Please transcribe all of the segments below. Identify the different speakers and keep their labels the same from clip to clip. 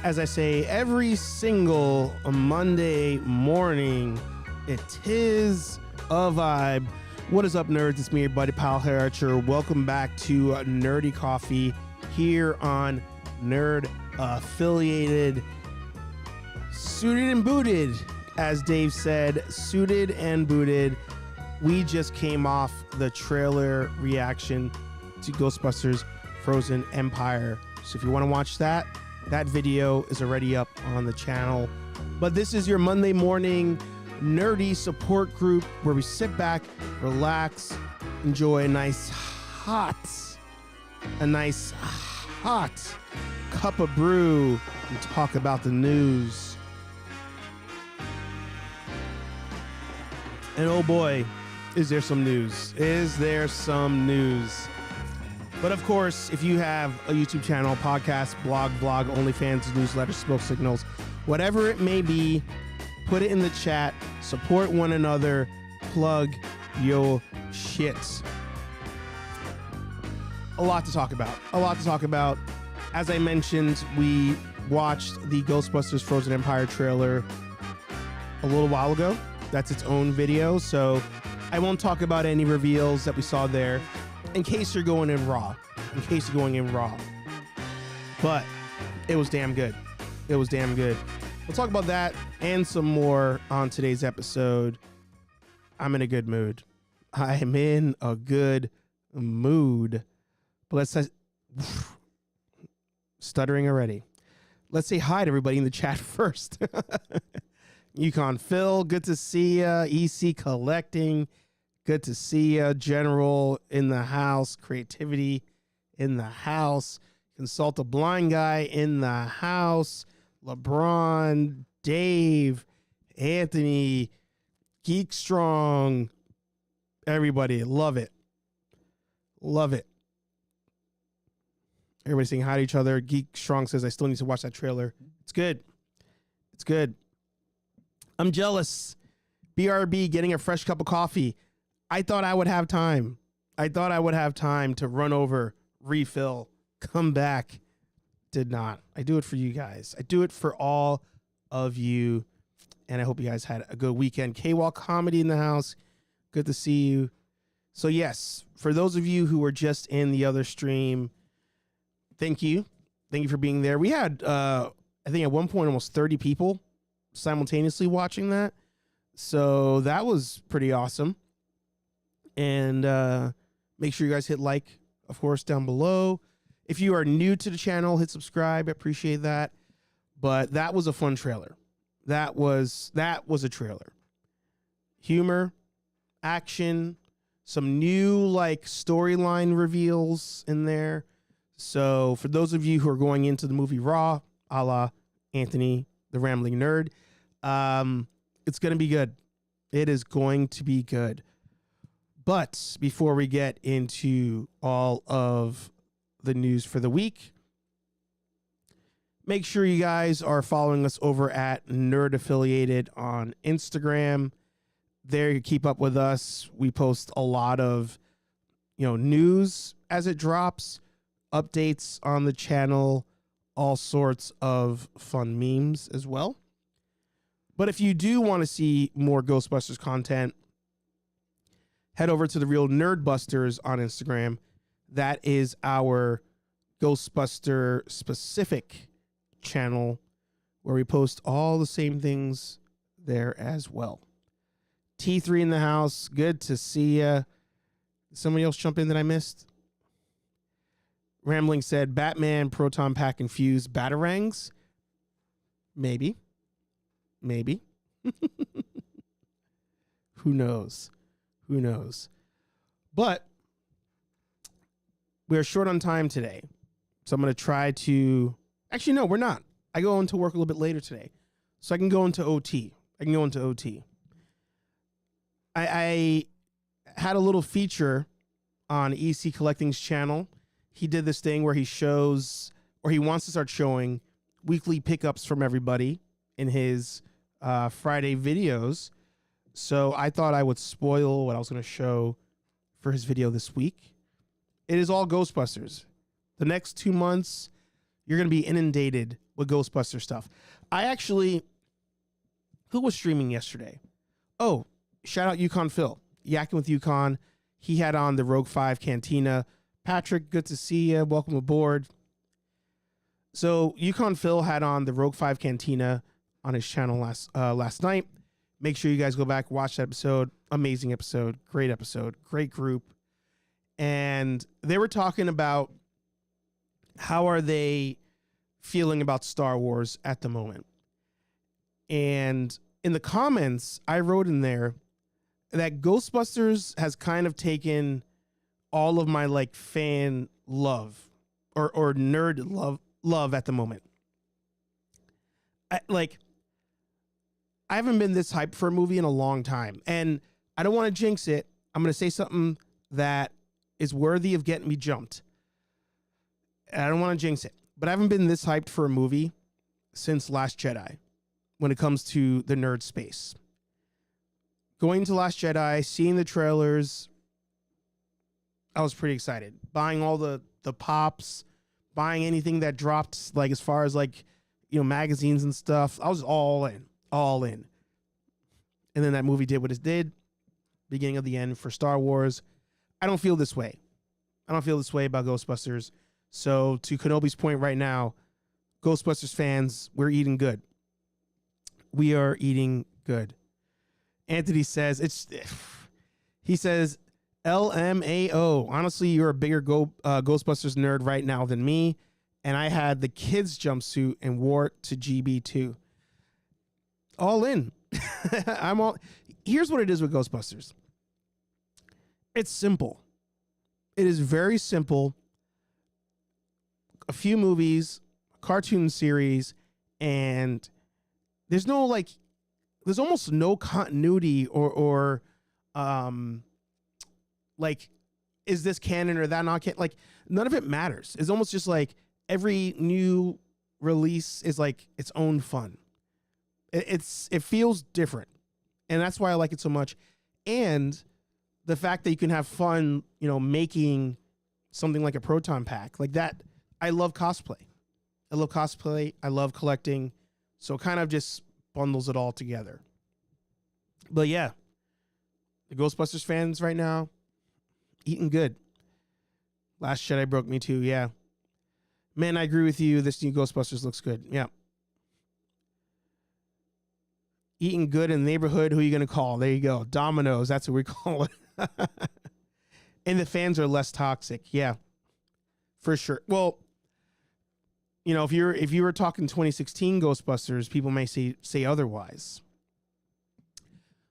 Speaker 1: As I say every single Monday morning, it is a vibe. What is up, nerds? It's me, your buddy Pal Harricher. Welcome back to Nerdy Coffee here on Nerd Affiliated. Suited and booted, as Dave said, suited and booted. We just came off the trailer reaction to Ghostbusters Frozen Empire. So if you want to watch that video is already up on the channel. But this is your Monday morning nerdy support group where we sit back, relax, enjoy a nice hot cup of brew, and talk about the news. And oh boy, is there some news. Is there some news. But of course, if you have a YouTube channel, podcast, blog, OnlyFans, newsletter, smoke signals, whatever it may be, put it in the chat, support one another, plug your shit. A lot to talk about. As I mentioned, we watched the Ghostbusters Frozen Empire trailer a little while ago. That's its own video, so I won't talk about any reveals that we saw there. In case you're going in raw. But it was damn good. We'll talk about that and some more on today's episode. I'm in a good mood. But let's say, stuttering already. Let's say hi to everybody in the chat first. Yukon Phil, good to see ya. EC Collecting, good to see ya. General in the house. Creativity in the house. Consult a Blind Guy in the house. LeBron, Dave, Anthony, Geek Strong. Everybody, love it. Everybody saying hi to each other. Geek Strong says, I still need to watch that trailer. It's good. I'm jealous. BRB getting a fresh cup of coffee. I thought I would have time. To run over, refill, come back. Did not. I do it for you guys. I do it for all of you. And I hope you guys had a good weekend. K-Walk Comedy in the house. Good to see you. So yes, for those of you who were just in the other stream, thank you. Thank you for being there. We had, I think at one point, almost 30 people simultaneously watching that. So that was pretty awesome. And make sure you guys hit like, of course, down below. If you are new to the channel, hit subscribe. I appreciate that. But that was a fun trailer. That was a trailer. Humor, action, some new like storyline reveals in there. So for those of you who are going into the movie raw, a la Anthony, the Rambling Nerd, it's going to be good. It is going to be good. But before we get into all of the news for the week, make sure you guys are following us over at Nerd Affiliated on Instagram. There you keep up with us. We post a lot of, news as it drops, updates on the channel, all sorts of fun memes as well. But if you do want to see more Ghostbusters content, head over to the Real Nerdbusters on Instagram. That is our Ghostbuster specific channel where we post all the same things there as well. T3 in the house. Good to see ya. Somebody else jump in that I missed? Rambling said Batman, Proton Pack, and Fuse Batarangs. Maybe. Who knows? But we are short on time today. So I'm going to try to... Actually, no, we're not. I go into work a little bit later today. So I can go into OT. I had a little feature on EC Collecting's channel. He did this thing where he shows, or he wants to start showing, weekly pickups from everybody in his Friday videos. So I thought I would spoil what I was going to show for his video this week. It is all Ghostbusters. The next 2 months, you're going to be inundated with Ghostbuster stuff. Who was streaming yesterday? Oh, shout out Yukon Phil. Yakking with Yukon. He had on the Rogue 5 Cantina. Patrick, good to see you. Welcome aboard. So Yukon Phil had on the Rogue 5 Cantina on his channel last night. Make sure you guys go back, watch that episode. Amazing episode. Great episode. Great group. And they were talking about how are they feeling about Star Wars at the moment. And in the comments, I wrote in there that Ghostbusters has kind of taken all of my like fan love or nerd love at the moment. I haven't been this hyped for a movie in a long time, and I don't want to jinx it. I'm going to say something that is worthy of getting me jumped. I don't want to jinx it, but I haven't been this hyped for a movie since Last Jedi when it comes to the nerd space. Going to Last Jedi, seeing the trailers, I was pretty excited. Buying all the pops, buying anything that dropped, like as far as like, magazines and stuff. I was all in. And then that movie did what it did. Beginning of the end for Star Wars. I don't feel this way. I don't feel this way about Ghostbusters. So to Kenobi's point right now, Ghostbusters fans, we're eating good. We are eating good. Anthony says he says, LMAO. Honestly, you're a bigger Ghostbusters nerd right now than me. And I had the kids jumpsuit and wore it to GB2. All in. I'm all. Here's what it is with Ghostbusters. It's simple. It is very simple. A few movies, a cartoon series, and there's almost no continuity or is this canon or that not canon? Like, none of it matters. It's almost just like every new release is like its own fun. It feels different, and that's why I like it so much. And the fact that you can have fun, making something like a proton pack like that. I love cosplay. I love collecting. So it kind of just bundles it all together. But yeah, the Ghostbusters fans right now, eating good. Last Jedi broke me too. Yeah. Man, I agree with you. This new Ghostbusters looks good. Yeah. Eating good in the neighborhood. Who are you going to call? There you go. Domino's. That's what we call it. And the fans are less toxic. Yeah, for sure. Well, if you were talking 2016 Ghostbusters, people may say otherwise.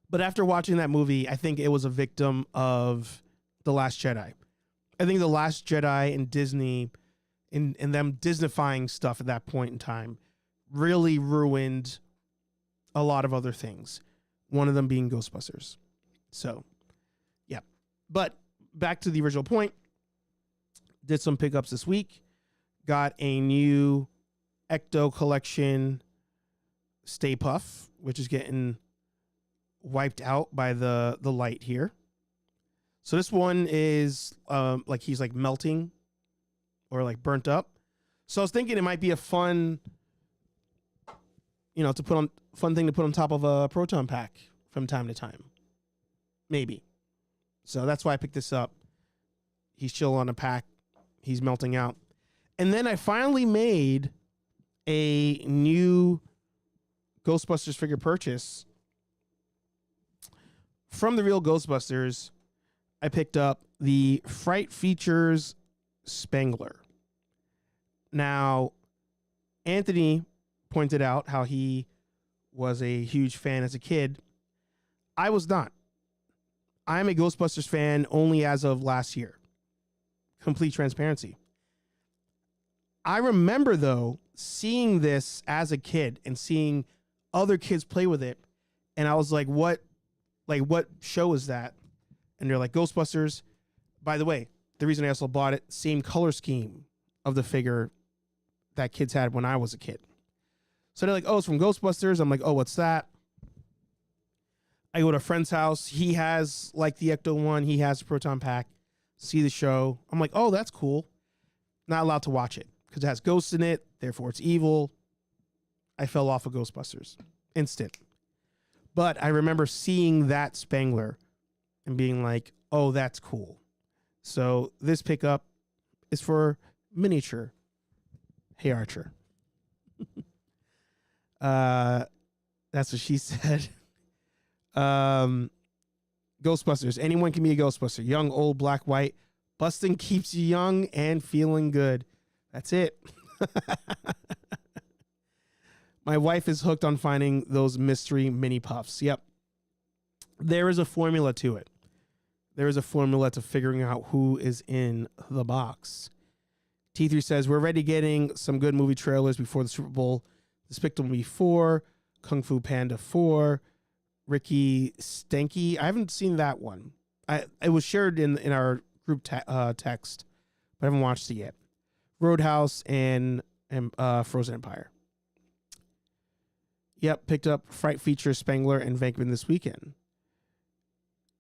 Speaker 1: But after watching that movie, I think it was a victim of The Last Jedi. I think The Last Jedi and Disney and them Disneyfying stuff at that point in time really ruined a lot of other things. One of them being Ghostbusters. So, yeah. But back to the original point. Did some pickups this week. Got a new Ecto Collection Stay Puff, which is getting wiped out by the light here. So this one is he's like melting or like burnt up. So I was thinking it might be a fun thing to put on top of a proton pack from time to time. Maybe. So that's why I picked this up. He's chill on a pack. He's melting out. And then I finally made a new Ghostbusters figure purchase. From the real Ghostbusters, I picked up the Fright Features Spangler. Now, Anthony pointed out how he was a huge fan as a kid. I was not. I'm a Ghostbusters fan only as of last year. Complete transparency. I remember, though, seeing this as a kid and seeing other kids play with it. And I was like, what show is that? And they're like, Ghostbusters. By the way, the reason I also bought it, same color scheme of the figure that kids had when I was a kid. So they're like, oh, it's from Ghostbusters. I'm like, oh, what's that? I go to a friend's house. He has like the Ecto one. He has a proton pack. See the show. I'm like, oh, that's cool. Not allowed to watch it. because it has ghosts in it, therefore it's evil. I fell off of Ghostbusters. Instant. But I remember seeing that Spangler and being like, oh, that's cool. So this pickup is for miniature Hey Archer. That's what she said. Ghostbusters. Anyone can be a Ghostbuster. Young, old, black, white. Busting keeps you young and feeling good. That's it. My wife is hooked on finding those mystery mini puffs. Yep. There is a formula to it. There is a formula to figuring out who is in the box. T3 says, we're already getting some good movie trailers before the Super Bowl. Despicable Me 4, Kung Fu Panda 4, Ricky Stanky. I haven't seen that one. It was shared in our group text, but I haven't watched it yet. Roadhouse and Frozen Empire. Yep, picked up Fright Feature, Spangler, and Venkman this weekend.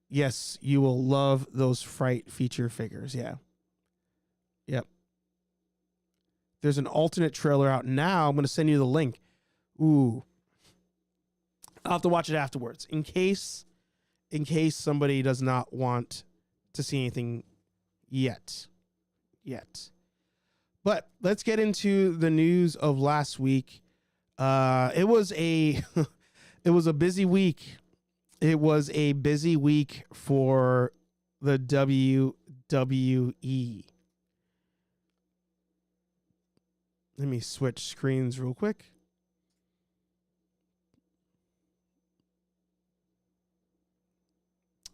Speaker 1: Yes, you will love those Fright Feature figures. Yeah. Yep. There's an alternate trailer out now. I'm going to send you the link. Ooh. I'll have to watch it afterwards in case somebody does not want to see anything yet. But let's get into the news of last week. It was a busy week. It was a busy week for the WWE. Let me switch screens real quick.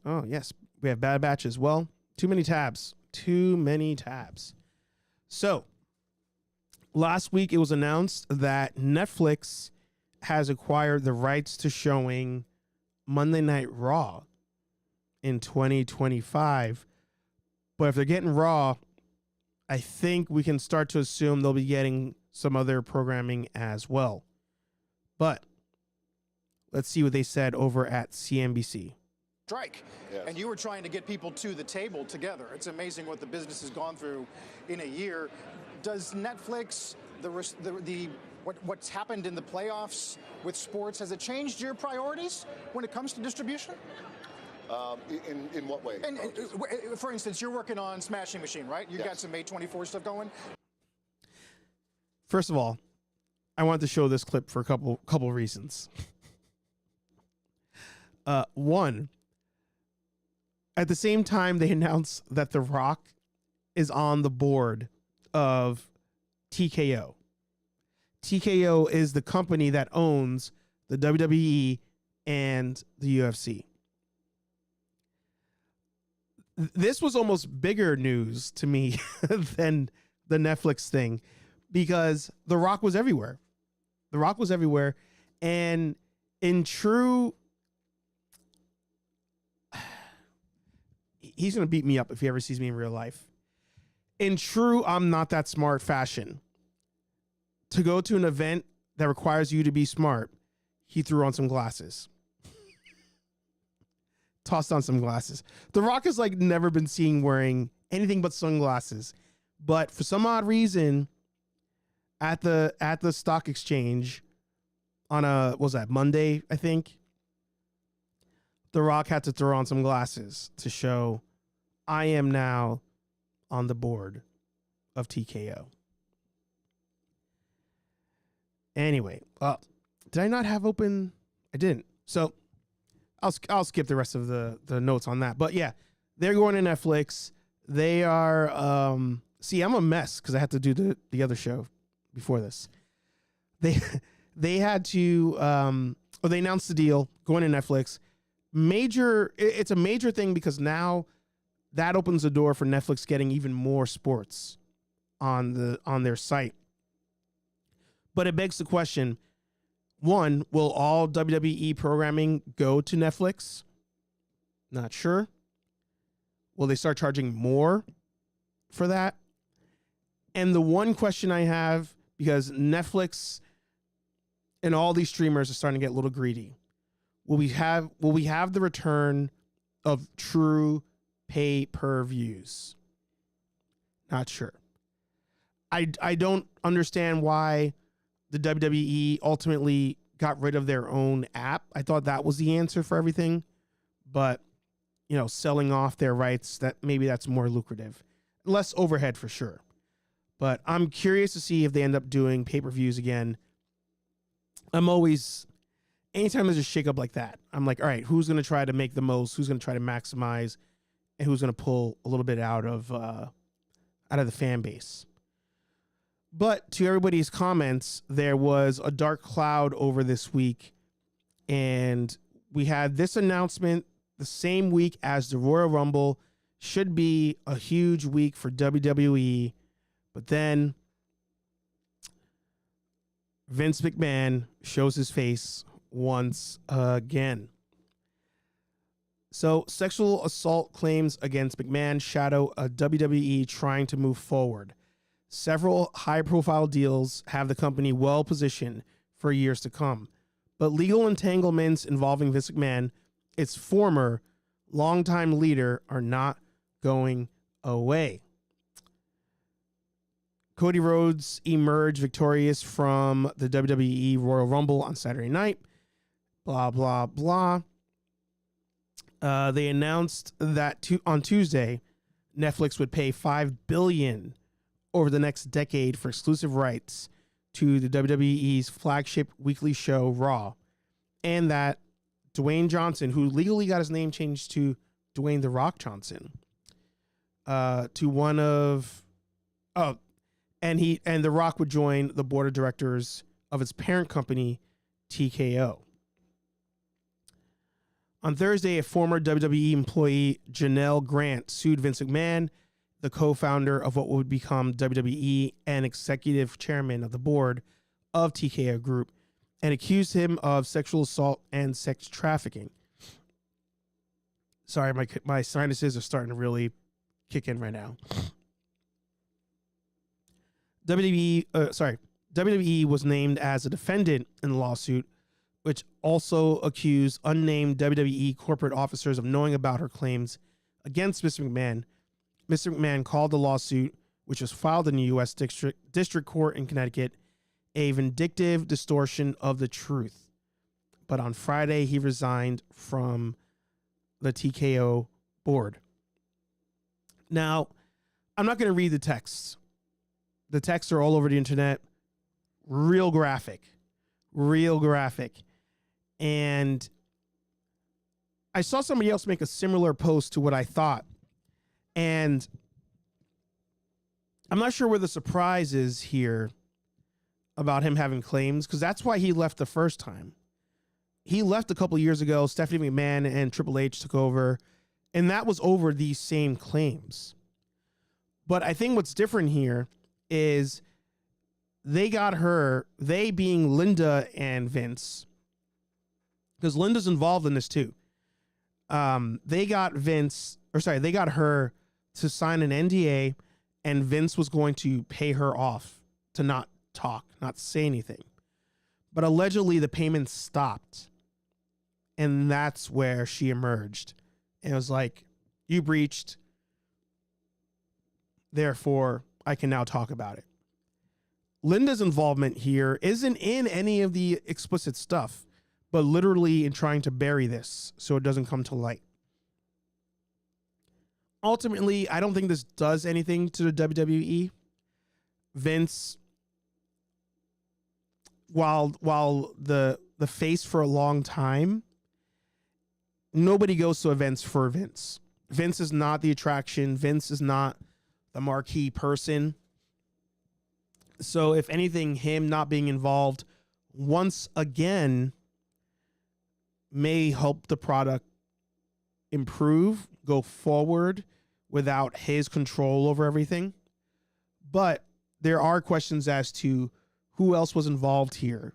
Speaker 1: Oh, yes. We have Bad Batch as well. Too many tabs. So, last week it was announced that Netflix has acquired the rights to showing Monday Night Raw in 2025. But if they're getting Raw, I think we can start to assume they'll be getting some other programming as well. But let's see what they said over at CNBC.
Speaker 2: Strike. Yes. And you were trying to get people to the table together. It's amazing what the business has gone through in a year. Does Netflix, what's happened in the playoffs with sports, has it changed your priorities when it comes to distribution?
Speaker 3: In what way?
Speaker 2: And for instance, you're working on Smashing Machine, right? You've got some A24 stuff going.
Speaker 1: First of all, I wanted to show this clip for a couple reasons. One, at the same time they announced that The Rock is on the board of TKO. TKO is the company that owns the WWE and the UFC. This was almost bigger news to me than the Netflix thing, because The Rock was everywhere. The Rock was everywhere. And in true, he's going to beat me up if he ever sees me in real life. In true, I'm not that smart fashion, to go to an event that requires you to be smart, he threw on some glasses. Tossed on some glasses. The Rock has like never been seen wearing anything but sunglasses. But for some odd reason, at the stock exchange on what was that, Monday, I think, The Rock had to throw on some glasses to show I am now on the board of TKO. Anyway, did I not have open? I didn't. So I'll skip the rest of the notes on that. But yeah, they're going to Netflix. They are, see, I'm a mess because I had to do the other show before this. They had to, or they announced the deal going to Netflix. It's a major thing because now that opens the door for Netflix getting even more sports on their site. But it begs the question, one, will all WWE programming go to Netflix? Not sure. Will they start charging more for that? And the one question I have, because Netflix and all these streamers are starting to get a little greedy, will we have the return of true pay-per-views? Not sure. I don't understand why the WWE ultimately got rid of their own app. I thought that was the answer for everything, but selling off their rights, that maybe that's more lucrative, less overhead for sure. But I'm curious to see if they end up doing pay-per-views again. Anytime there's a shakeup like that, I'm like, all right, who's going to try to make the most? Who's going to try to maximize? And who's going to pull a little bit out of the fan base? But to everybody's comments, there was a dark cloud over this week, and we had this announcement the same week as the Royal Rumble. Should be a huge week for WWE, but then Vince McMahon shows his face once again. So, sexual assault claims against McMahon shadow a WWE trying to move forward. Several high-profile deals have the company well-positioned for years to come, but legal entanglements involving Vince McMahon, its former longtime leader, are not going away. Cody Rhodes emerged victorious from the WWE Royal Rumble on Saturday night. Blah, blah, blah. They announced that on Tuesday, Netflix would pay $5 billion over the next decade for exclusive rights to the WWE's flagship weekly show, Raw, and that Dwayne Johnson, who legally got his name changed to Dwayne The Rock Johnson, and The Rock would join the board of directors of its parent company, TKO. On Thursday, a former WWE employee, Janelle Grant, sued Vince McMahon, the co-founder of what would become WWE and executive chairman of the board of TKO Group, and accused him of sexual assault and sex trafficking. Sorry, my sinuses are starting to really kick in right now. WWE was named as a defendant in the lawsuit, which also accused unnamed WWE corporate officers of knowing about her claims against Mr. McMahon. Mr. McMahon called the lawsuit, which was filed in the U.S. District Court in Connecticut, a vindictive distortion of the truth. But on Friday, he resigned from the TKO board. Now, I'm not going to read the texts. The texts are all over the internet. Real graphic. And I saw somebody else make a similar post to what I thought. And I'm not sure where the surprise is here about him having claims, because that's why he left the first time. He left a couple years ago. Stephanie McMahon and Triple H took over, and that was over these same claims. But I think what's different here is they being Linda and Vince, because Linda's involved in this too. They got her to sign an NDA, and Vince was going to pay her off to not talk, not say anything. But allegedly the payments stopped. And that's where she emerged. And it was like, you breached, therefore I can now talk about it. Linda's involvement here isn't in any of the explicit stuff, but literally in trying to bury this so it doesn't come to light. Ultimately, I don't think this does anything to the WWE. Vince, while the face for a long time, nobody goes to events for Vince. Vince is not the attraction. Vince is not the marquee person. So if anything, him not being involved once again may help the product improve, go forward without his control over everything. But there are questions as to who else was involved here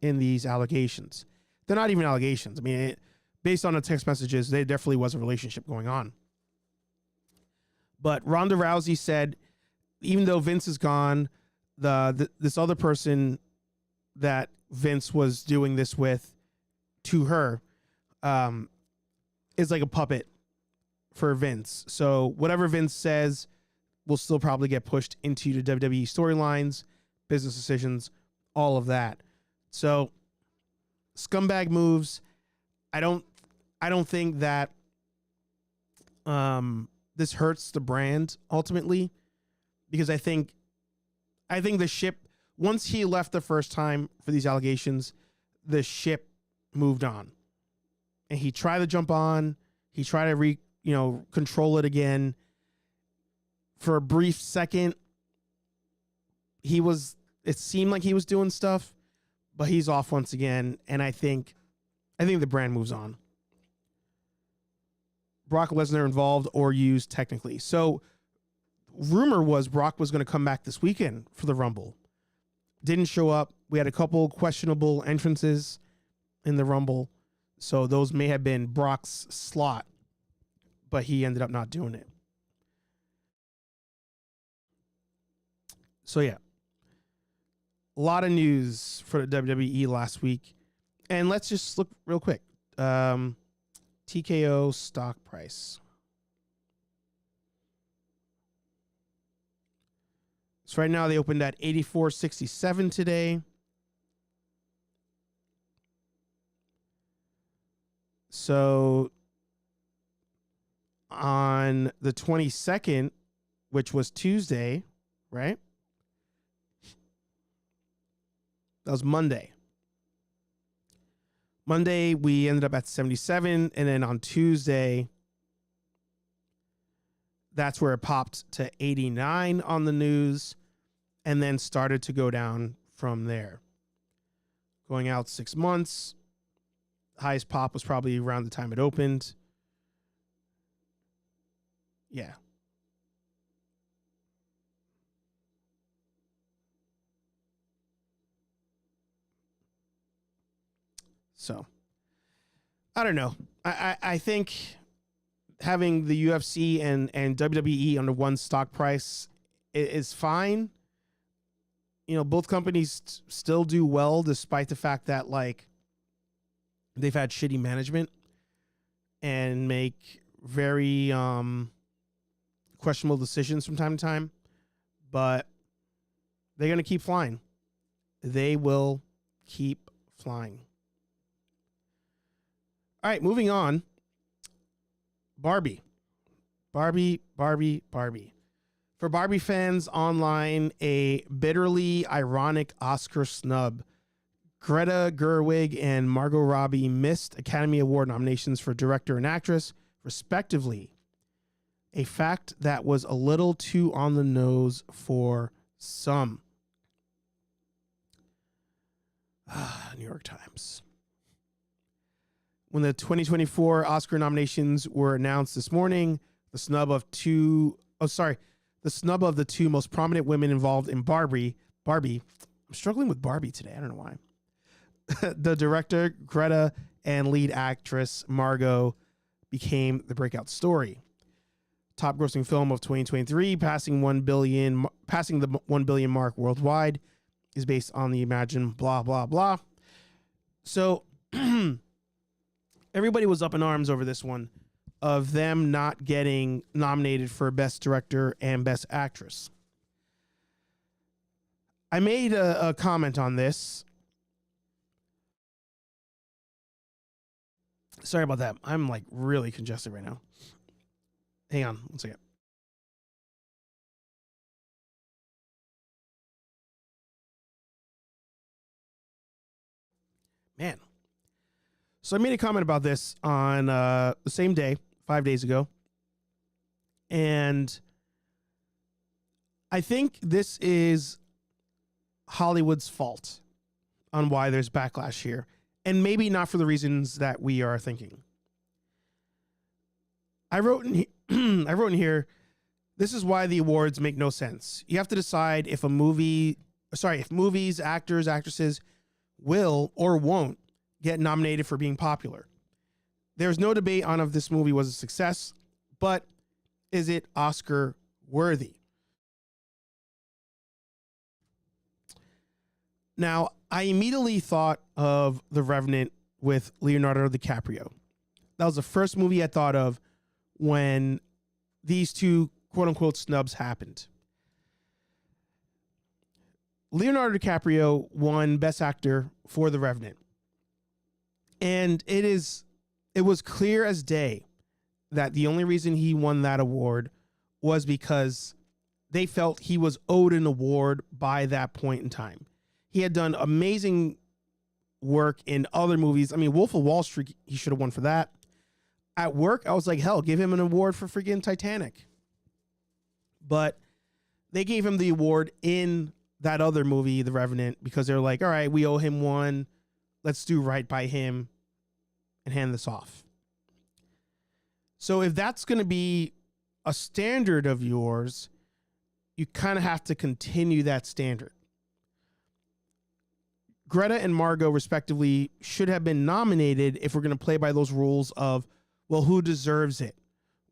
Speaker 1: in these allegations. They're not even allegations. I mean, based on the text messages, there definitely was a relationship going on. But Ronda Rousey said, even though Vince is gone, this other person that Vince was doing this with to her is like a puppet for Vince. So whatever Vince says, will still probably get pushed into the WWE storylines, business decisions, all of that. So scumbag moves. I don't think that this hurts the brand ultimately, because I think the ship, once he left the first time for these allegations, the ship moved on, and he tried to jump on. He tried to control it again. For a brief second, it seemed like he was doing stuff, but he's off once again. And I think the brand moves on. Brock Lesnar involved or used technically. So rumor was Brock was going to come back this weekend for the Rumble. Didn't show up. We had a couple questionable entrances in the Rumble. So those may have been Brock's slot, but he ended up not doing it. So yeah, a lot of news for the WWE last week. And let's just look real quick. TKO stock price. So right now they opened at 84.67 today. So on the 22nd, which was Tuesday, right? That was Monday. Monday, we ended up at 77. And then on Tuesday, that's where it popped to 89 on the news and then started to go down from there. Going out 6 months, highest pop was probably around the time it opened. Yeah. So, I don't know. I think having the UFC and WWE under one stock price is fine. You know, both companies still do well despite the fact that, like, they've had shitty management and make very questionable decisions from time to time. But they're going to keep flying. They will keep flying. All right, moving on. Barbie. For Barbie fans online, a bitterly ironic Oscar snub. Greta Gerwig and Margot Robbie missed Academy Award nominations for director and actress, respectively. A fact that was a little too on the nose for some. New York Times. When the 2024 Oscar nominations were announced this morning, the snub of the two most prominent women involved in Barbie. I'm struggling with Barbie today. I don't know why. The director, Greta, and lead actress, Margot, became the breakout story. Top grossing film of 2023, passing the 1 billion mark worldwide, is based on the Imagine blah, blah, blah. So everybody was up in arms over this one, of them not getting nominated for Best Director and Best Actress. I made a comment on this. Sorry about that. I'm like really congested right now. Hang on 1 second. Man. So I made a comment about this on the same day, 5 days ago. And I think this is Hollywood's fault on why there's backlash here. And maybe not for the reasons that we are thinking. I wrote in here, this is why the awards make no sense. You have to decide if movies, actors, actresses will or won't get nominated for being popular. There's no debate on if this movie was a success, but is it Oscar worthy? Now, I immediately thought of The Revenant with Leonardo DiCaprio. That was the first movie I thought of when these two quote unquote snubs happened. Leonardo DiCaprio won Best Actor for The Revenant. And it was clear as day that the only reason he won that award was because they felt he was owed an award by that point in time. He had done amazing work in other movies. I mean, Wolf of Wall Street, he should have won for that. At work, I was like, hell, give him an award for freaking Titanic. But they gave him the award in that other movie, The Revenant, because they're like, all right, we owe him one. Let's do right by him and hand this off. So if that's going to be a standard of yours, you kind of have to continue that standard. Greta and Margot, respectively, should have been nominated if we're going to play by those rules of, well, who deserves it?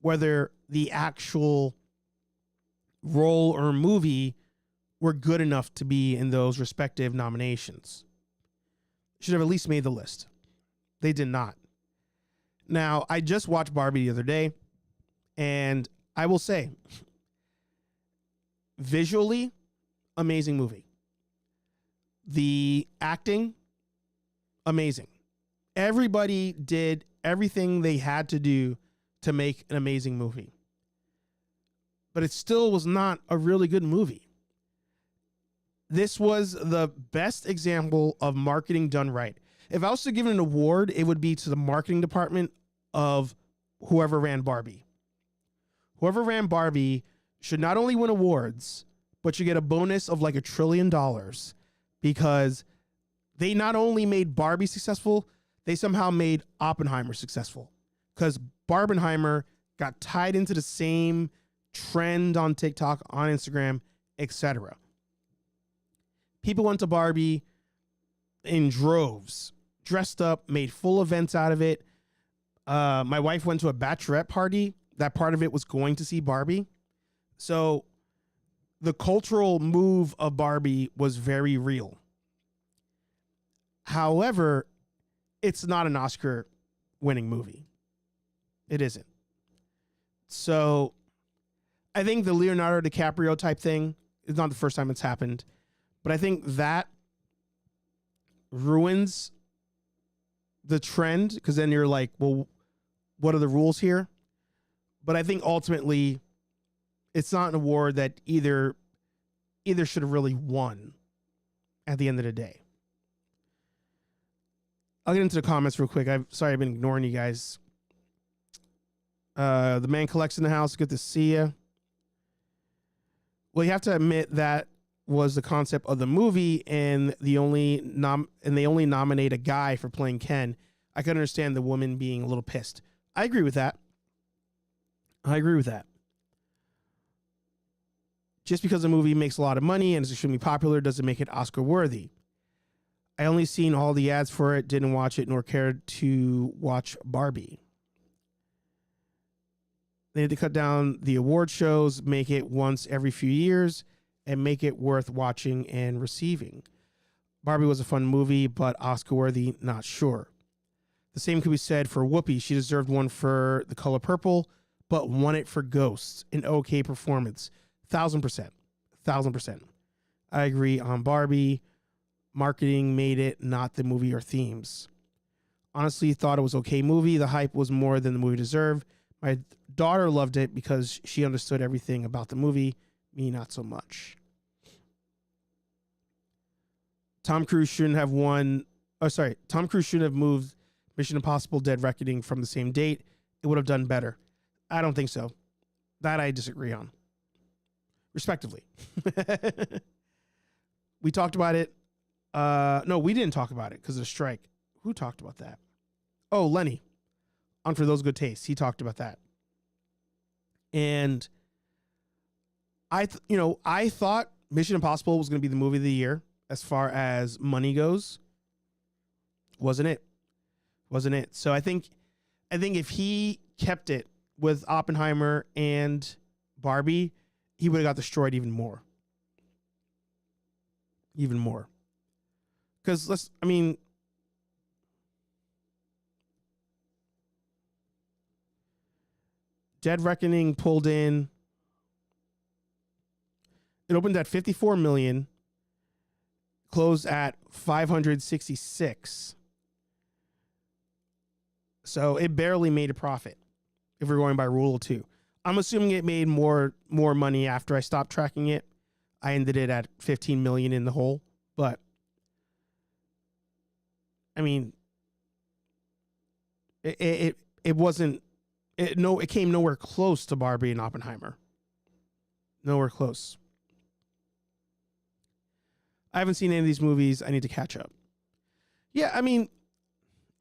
Speaker 1: Whether the actual role or movie were good enough to be in those respective nominations. Should have at least made the list. They did not. Now, I just watched Barbie the other day, and I will say, visually, amazing movie. The acting, amazing. Everybody did everything they had to do to make an amazing movie. But it still was not a really good movie. This was the best example of marketing done right. If I was to give it an award, it would be to the marketing department of whoever ran Barbie. Whoever ran Barbie should not only win awards, but should get a bonus of like $1 trillion, because they not only made Barbie successful, they somehow made Oppenheimer successful, because Barbenheimer got tied into the same trend on TikTok, on Instagram, etc. People went to Barbie in droves, dressed up, made full events out of it. My wife went to a bachelorette party. That part of it was going to see Barbie. So the cultural move of Barbie was very real. However, it's not an Oscar winning movie. It isn't. So I think the Leonardo DiCaprio type thing is not the first time it's happened, but I think that ruins the trend, because then you're like, well, what are the rules here? But I think ultimately it's not an award that either should have really won at the end of the day. I'll get into the comments real quick. I'm sorry I've been ignoring you guys. The man collects in the house. Good to see you. Well, you have to admit that was the concept of the movie, and they only nominate a guy for playing Ken. I can understand the woman being a little pissed. I agree with that. Just because a movie makes a lot of money and is extremely popular doesn't make it Oscar worthy. I only seen all the ads for it, didn't watch it, nor cared to watch Barbie. They need to cut down the award shows, make it once every few years, and make it worth watching and receiving. Barbie was a fun movie, but Oscar worthy, not sure. The same could be said for Whoopi. She deserved one for The Color Purple, but won it for Ghosts, an okay performance. 1,000%. I agree on Barbie. Marketing made it, not the movie or themes. Honestly, thought it was okay movie. The hype was more than the movie deserved. My daughter loved it because she understood everything about the movie. Me, not so much. Tom Cruise shouldn't have Tom Cruise shouldn't have moved Mission Impossible Dead Reckoning from the same date. It would have done better. I don't think so. That I disagree on. Respectively. We talked about it. No, we didn't talk about it because of the strike. Who talked about that? Oh, Lenny. On For Those Good Tastes. He talked about that. And I thought Mission Impossible was going to be the movie of the year as far as money goes. Wasn't it? So I think if he kept it with Oppenheimer and Barbie, he would have got destroyed even more. Because Dead Reckoning pulled in It opened at 54 million, closed at 566. So it barely made a profit if we're going by rule of two. I'm assuming it made more money after I stopped tracking it. I ended it at 15 million in the hole, but I mean, it wasn't, it came nowhere close to Barbie and Oppenheimer. Nowhere close. I haven't seen any of these movies. I need to catch up. Yeah, I mean,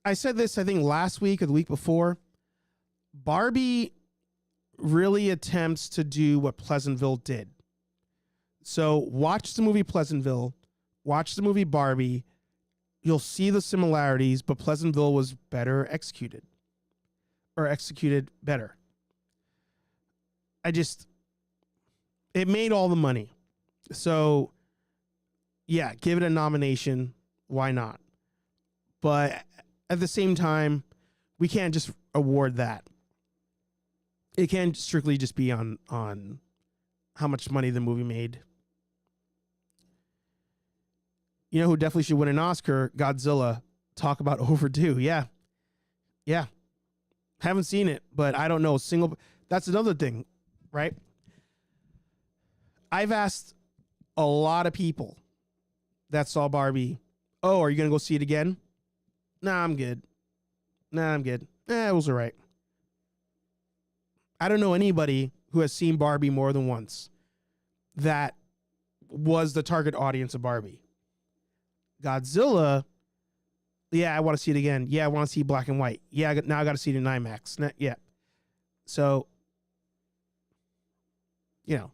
Speaker 1: I said this, I think, last week or the week before. Barbie really attempts to do what Pleasantville did. So watch the movie Pleasantville, watch the movie Barbie. You'll see the similarities, but Pleasantville was better executed. Or executed better. It made all the money. So, yeah, give it a nomination. Why not? But at the same time, we can't just award that. It can't strictly just be on how much money the movie made. You know who definitely should win an Oscar? Godzilla. Talk about overdue. Yeah. Yeah. Haven't seen it, but I don't know. That's another thing, right? I've asked a lot of people that saw Barbie, oh, are you going to go see it again? Nah, I'm good. It was all right. I don't know anybody who has seen Barbie more than once that was the target audience of Barbie. Godzilla, yeah, I want to see it again. Yeah, I want to see black and white. Yeah, now I got to see it in IMAX. Yeah. So, you know.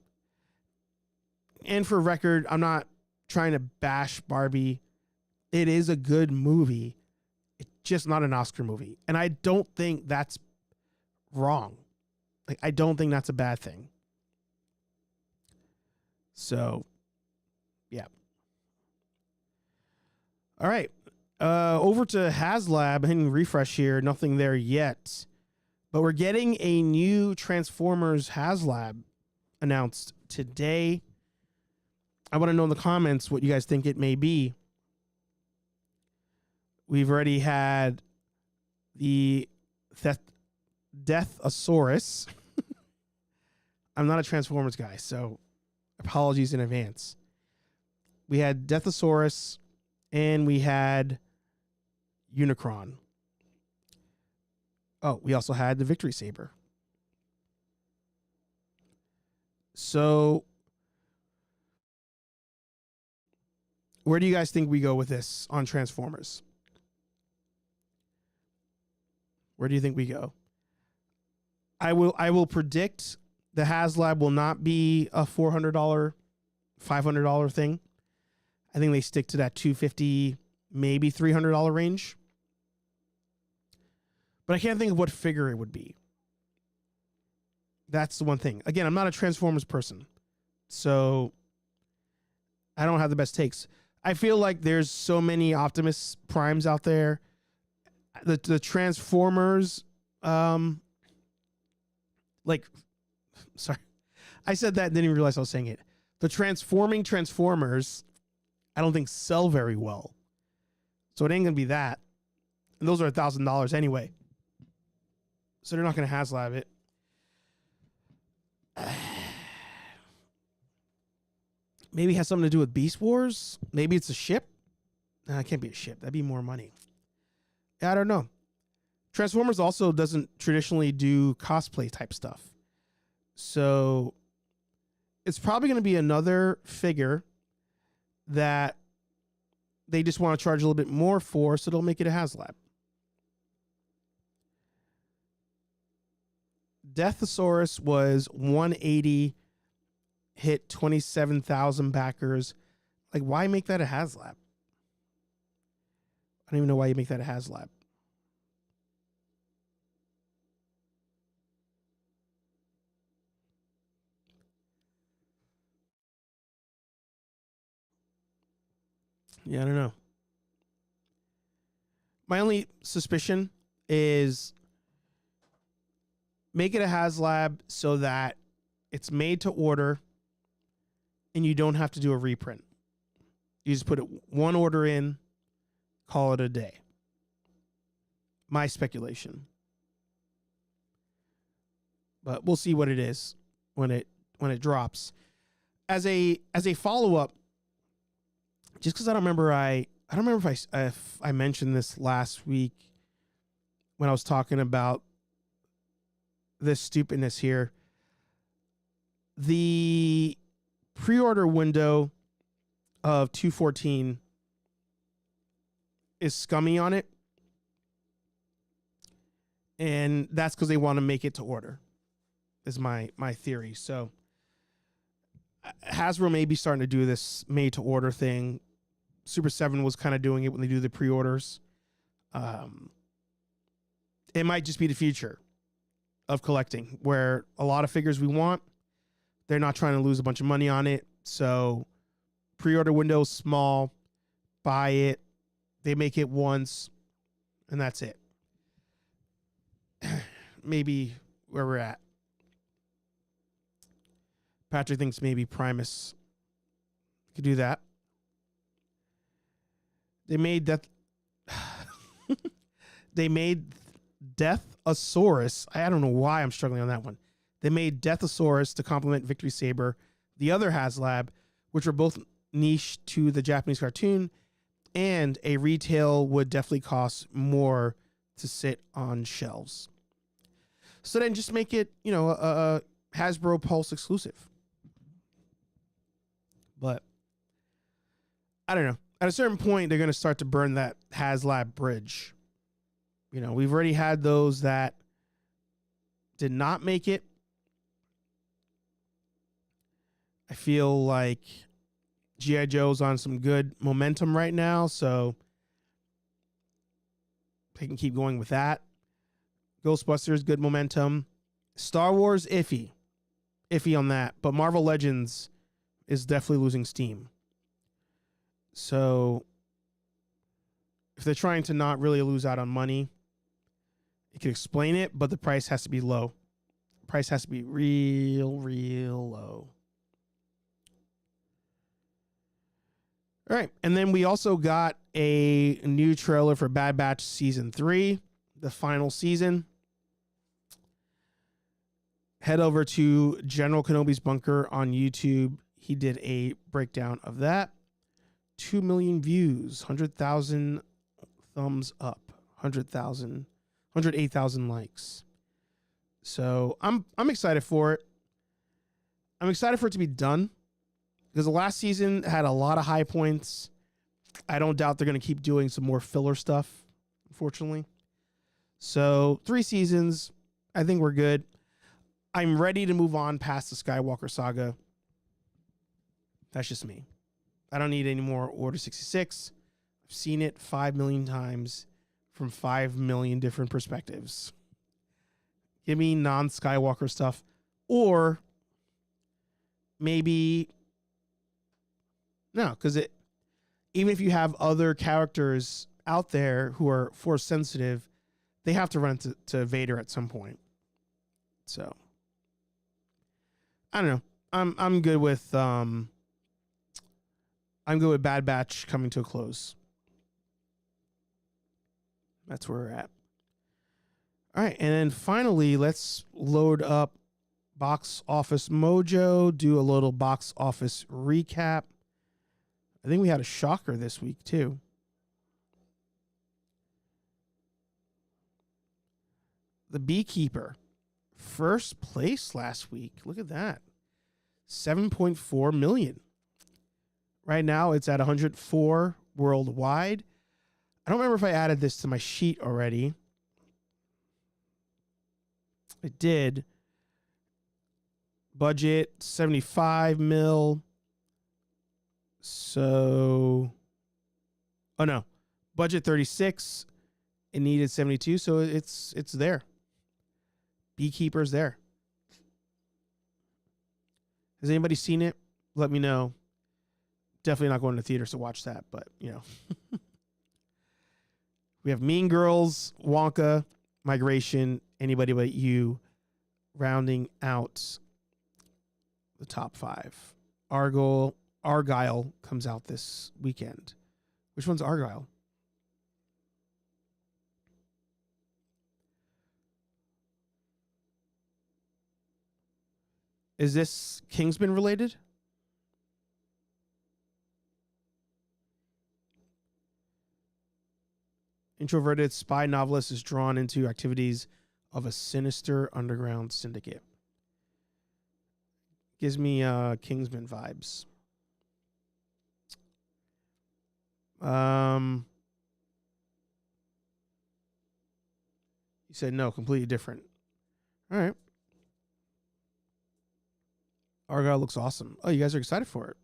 Speaker 1: And for record, I'm not trying to bash Barbie. It is a good movie. It's just not an Oscar movie. And I don't think that's wrong. Like, I don't think that's a bad thing. So, yeah. All right. Over to Haslab. Hitting refresh here. Nothing there yet. But we're getting a new Transformers Haslab announced today. I want to know in the comments what you guys think it may be. We've already had the Deathosaurus. I'm not a Transformers guy, so apologies in advance. We had Deathosaurus and we had Unicron. Oh, we also had the Victory Saber. So, where do you guys think we go with this on Transformers? Where do you think we go? I will predict the Haslab will not be a $400, $500 thing. I think they stick to that $250, maybe $300 range. But I can't think of what figure it would be. That's the one thing. Again, I'm not a Transformers person, so I don't have the best takes. I feel like there's so many Optimus Primes out there. The Transformers, sorry, I said that and didn't even realize I was saying it. The transforming Transformers, I don't think sell very well. So it ain't gonna be that. And those are $1,000 anyway. So they're not gonna Haslab it. Maybe it has something to do with Beast Wars. Maybe it's a ship. Nah, it can't be a ship. That'd be more money. I don't know. Transformers also doesn't traditionally do cosplay type stuff. So it's probably going to be another figure that they just want to charge a little bit more for, so they'll make it a Haslab. Deathosaurus was 180, hit 27,000 backers. Like, why make that a Haslab? I don't even know why you make that a Haslab. Yeah, I don't know. My only suspicion is make it a Haslab so that it's made to order and you don't have to do a reprint. You just put one order in, call it a day. My speculation. But we'll see what it is when it drops. As a follow-up, just because I don't remember if I mentioned this last week when I was talking about this stupidness here. The pre-order window of 214 is scummy on it. And that's because they want to make it to order, is my theory. So Hasbro may be starting to do this made to order thing. Super 7 was kind of doing it when they do the pre-orders. It might just be the future of collecting, where a lot of figures we want, they're not trying to lose a bunch of money on it. So pre-order window small, buy it, they make it once, and that's it. Maybe where we're at. Patrick thinks maybe Primus could do that. They made that. They made Deathosaurus. I don't know why I'm struggling on that one. They made Deathosaurus to complement Victory Saber, the other Haslab, which were both niche to the Japanese cartoon, and a retail would definitely cost more to sit on shelves. So then just make it, a Hasbro Pulse exclusive. But I don't know. At a certain point, they're going to start to burn that Haslab bridge. We've already had those that did not make it. I feel like G.I. Joe's on some good momentum right now, so they can keep going with that. Ghostbusters, good momentum. Star Wars, iffy on that. But Marvel Legends is definitely losing steam. So if they're trying to not really lose out on money, you can explain it, but the price has to be low. Price has to be real low. All right. And then we also got a new trailer for Bad Batch Season 3, the final season. Head over to General Kenobi's Bunker on YouTube. He did a breakdown of that. 2 million views, 100,000 thumbs up, 108,000 likes. So I'm excited for it. I'm excited for it to be done, because the last season had a lot of high points. I don't doubt they're going to keep doing some more filler stuff, unfortunately. So 3 seasons, I think we're good. I'm ready to move on past the Skywalker saga. That's just me. I don't need any more Order 66. I've seen it 5 million times from 5 million different perspectives. Give me non-Skywalker stuff. Or maybe... No, because even if you have other characters out there who are Force sensitive, they have to run to Vader at some point. So I don't know. I'm good with Bad Batch coming to a close. That's where we're at. All right, and then finally, let's load up Box Office Mojo, do a little box office recap. I think we had a shocker this week, too. The Beekeeper. First place last week. Look at that. 7.4 million. Right now, it's at 104 worldwide. I don't remember if I added this to my sheet already. I did. Budget, 75 mil. So, oh no, budget 36. It needed 72, so it's there. Beekeeper's there. Has anybody seen it? Let me know. Definitely not going to theaters to watch that, but we have Mean Girls, Wonka, Migration, Anybody But You, rounding out the top 5. Argyle comes out this weekend. Which one's Argyle? Is this Kingsman related? Introverted spy novelist is drawn into activities of a sinister underground syndicate. Gives me Kingsman vibes. You said no, completely different. All right. Argyle looks awesome. Oh, you guys are excited for it.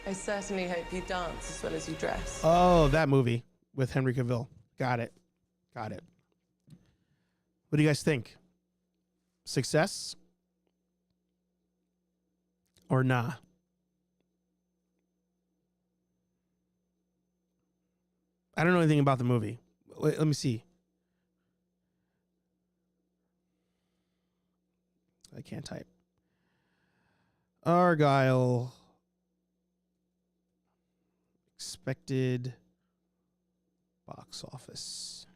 Speaker 4: I certainly hope you dance as well as you dress.
Speaker 1: Oh, that movie with Henry Cavill. Got it. Got it. What do you guys think? Success? Or nah? I don't know anything about the movie. Let me see. I can't type. Argyle. Expected box office.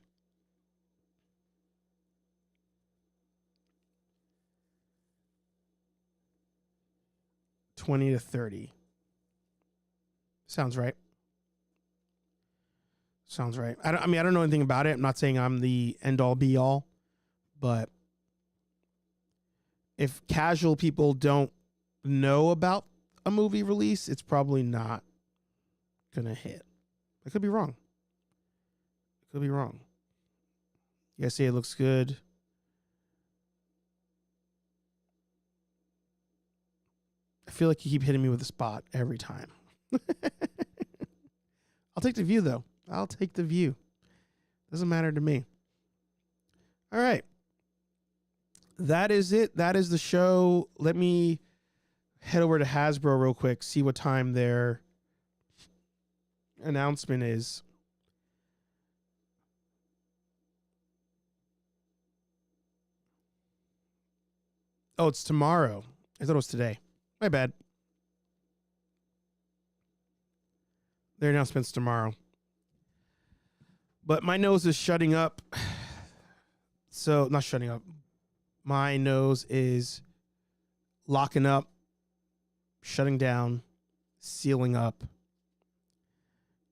Speaker 1: $20 to $30. Sounds right. Sounds right. I don't know anything about it. I'm not saying I'm the end all be all, but if casual people don't know about a movie release, it's probably not gonna hit. I could be wrong. Could be wrong. You guys say it looks good. I feel like you keep hitting me with a spot every time. I'll take the view, though. I'll take the view. Doesn't matter to me. All right. That is it. That is the show. Let me head over to Hasbro real quick, see what time their announcement is. Oh, it's tomorrow. I thought it was today. My bad. Their announcement's tomorrow. But my nose is shutting up. So, not shutting up. My nose is locking up, shutting down, sealing up.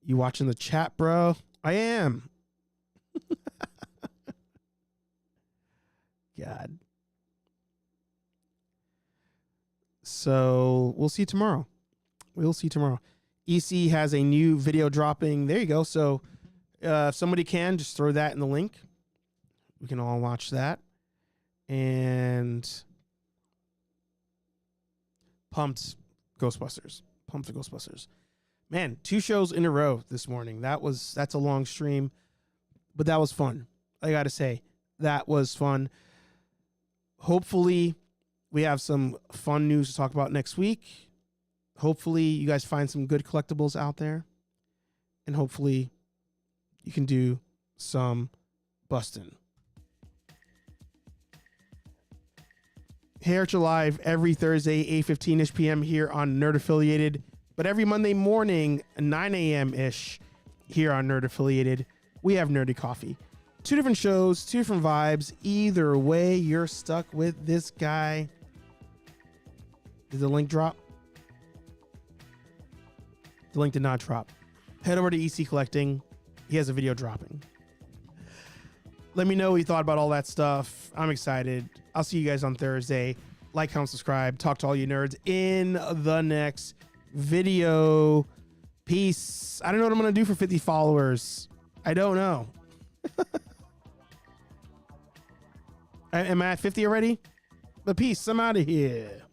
Speaker 1: You watching the chat, bro? I am. God. So we'll see tomorrow. We'll see tomorrow. EC has a new video dropping. There you go. So if somebody can, just throw that in the link. We can all watch that. And pumped Ghostbusters. Pumped for Ghostbusters. Man, 2 shows in a row this morning. That's a long stream, but that was fun. I got to say, that was fun. Hopefully, we have some fun news to talk about next week. Hopefully, you guys find some good collectibles out there. And hopefully, you can do some busting. Here at your live every Thursday, 8:15-ish p.m. here on Nerd Affiliated. But every Monday morning, 9 a.m.-ish here on Nerd Affiliated, we have Nerdy Coffee. 2 different shows, 2 different vibes. Either way, you're stuck with this guy. Did the link drop? The link did not drop. Head over to EC Collecting. He has a video dropping. Let me know what you thought about all that stuff. I'm excited. I'll see you guys on Thursday. Like, comment, subscribe. Talk to all you nerds in the next video. Peace. I don't know what I'm going to do for 50 followers. I don't know. Am I at 50 already? But peace. I'm out of here.